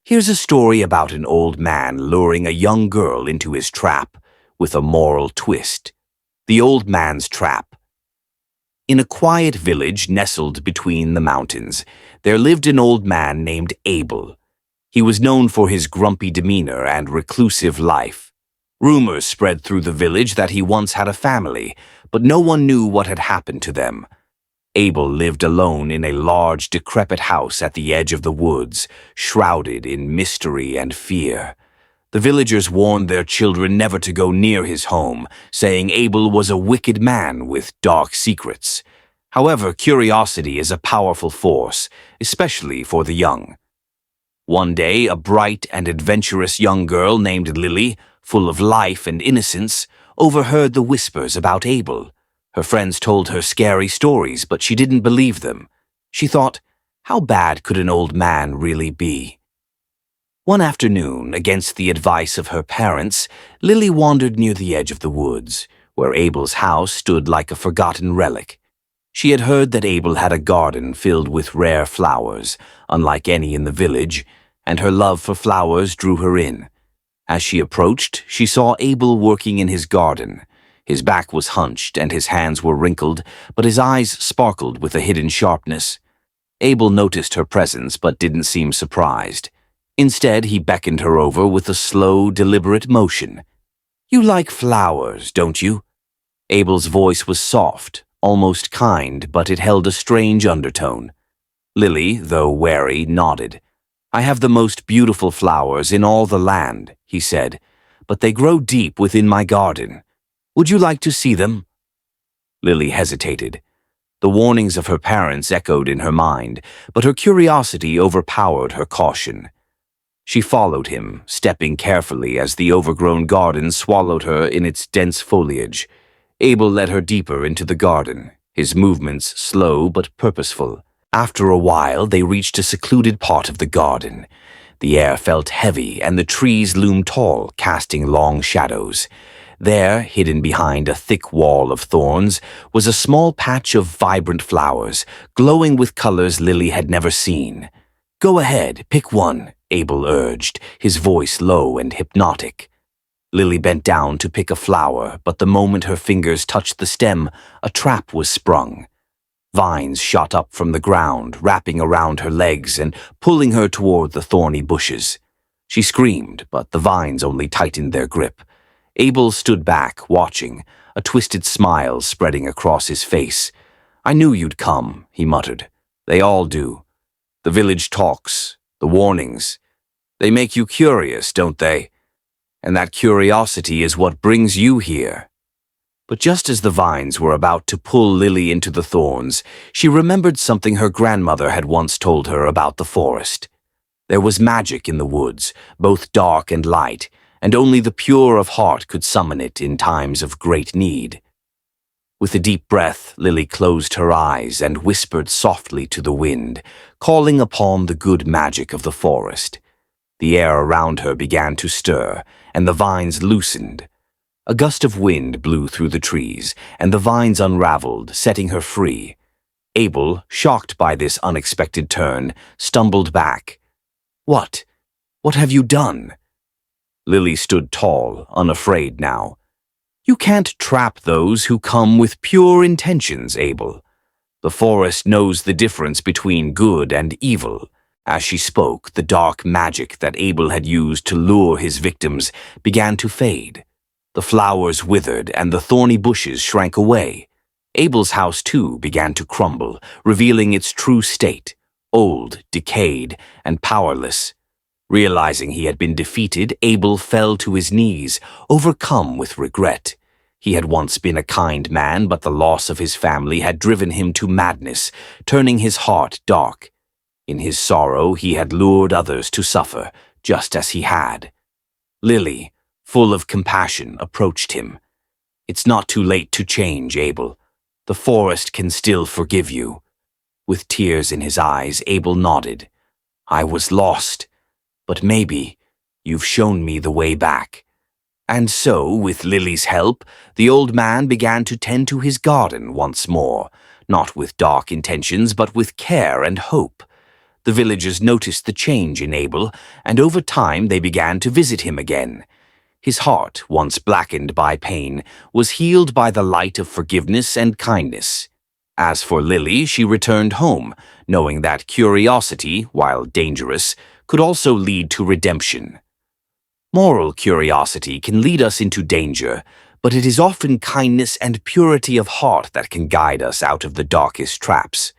Here's a story about an old man luring a young girl into his trap with a moral twist. The Old Man's Trap. In a quiet village nestled between the mountains, there lived an old man named Abel. He was known for his grumpy demeanor and reclusive life. Rumors spread through the village that he once had a family, but no one knew what had happened to them. Abel lived alone in a large, decrepit house at the edge of the woods, shrouded in mystery and fear. The villagers warned their children never to go near his home, saying Abel was a wicked man with dark secrets. However, curiosity is a powerful force, especially for the young. One day, a bright and adventurous young girl named Lily, full of life and innocence, overheard the whispers about Abel. Her friends told her scary stories, but she didn't believe them. She thought, how bad could an old man really be? One afternoon, against the advice of her parents, Lily wandered near the edge of the woods, where Abel's house stood like a forgotten relic. She had heard that Abel had a garden filled with rare flowers, unlike any in the village, and her love for flowers drew her in. As she approached, she saw Abel working in his garden. His back was hunched and his hands were wrinkled, but his eyes sparkled with a hidden sharpness. Abel noticed her presence but didn't seem surprised. Instead, he beckoned her over with a slow, deliberate motion. "You like flowers, don't you?" Abel's voice was soft, almost kind, but it held a strange undertone. Lily, though wary, nodded. "I have the most beautiful flowers in all the land," he said, "but they grow deep within my garden. Would you like to see them?" Lily hesitated. The warnings of her parents echoed in her mind, but her curiosity overpowered her caution. She followed him, stepping carefully as the overgrown garden swallowed her in its dense foliage. Abel led her deeper into the garden, his movements slow but purposeful. After a while, they reached a secluded part of the garden. The air felt heavy, and the trees loomed tall, casting long shadows. There, hidden behind a thick wall of thorns, was a small patch of vibrant flowers, glowing with colors Lily had never seen. "Go ahead, pick one," Abel urged, his voice low and hypnotic. Lily bent down to pick a flower, but the moment her fingers touched the stem, a trap was sprung. Vines shot up from the ground, wrapping around her legs and pulling her toward the thorny bushes. She screamed, but the vines only tightened their grip. Abel stood back, watching, a twisted smile spreading across his face. "I knew you'd come," he muttered. "They all do. The village talks, the warnings. They make you curious, don't they? And that curiosity is what brings you here." But just as the vines were about to pull Lily into the thorns, she remembered something her grandmother had once told her about the forest. There was magic in the woods, both dark and light, and only the pure of heart could summon it in times of great need. With a deep breath, Lily closed her eyes and whispered softly to the wind, calling upon the good magic of the forest. The air around her began to stir, and the vines loosened. A gust of wind blew through the trees, and the vines unraveled, setting her free. Abel, shocked by this unexpected turn, stumbled back. "What? What have you done?" Lily stood tall, unafraid now. "You can't trap those who come with pure intentions, Abel. The forest knows the difference between good and evil." As she spoke, the dark magic that Abel had used to lure his victims began to fade. The flowers withered and the thorny bushes shrank away. Abel's house, too, began to crumble, revealing its true state, old, decayed, and powerless. Realizing he had been defeated, Abel fell to his knees, overcome with regret. He had once been a kind man, but the loss of his family had driven him to madness, turning his heart dark. In his sorrow, he had lured others to suffer, just as he had. Lily, full of compassion, approached him. "It's not too late to change, Abel. The forest can still forgive you." With tears in his eyes, Abel nodded. "I was lost, but maybe you've shown me the way back." And so, with Lily's help, the old man began to tend to his garden once more, not with dark intentions, but with care and hope. The villagers noticed the change in Abel, and over time they began to visit him again. His heart, once blackened by pain, was healed by the light of forgiveness and kindness. As for Lily, she returned home, knowing that curiosity, while dangerous, could also lead to redemption. Moral curiosity can lead us into danger, but it is often kindness and purity of heart that can guide us out of the darkest traps.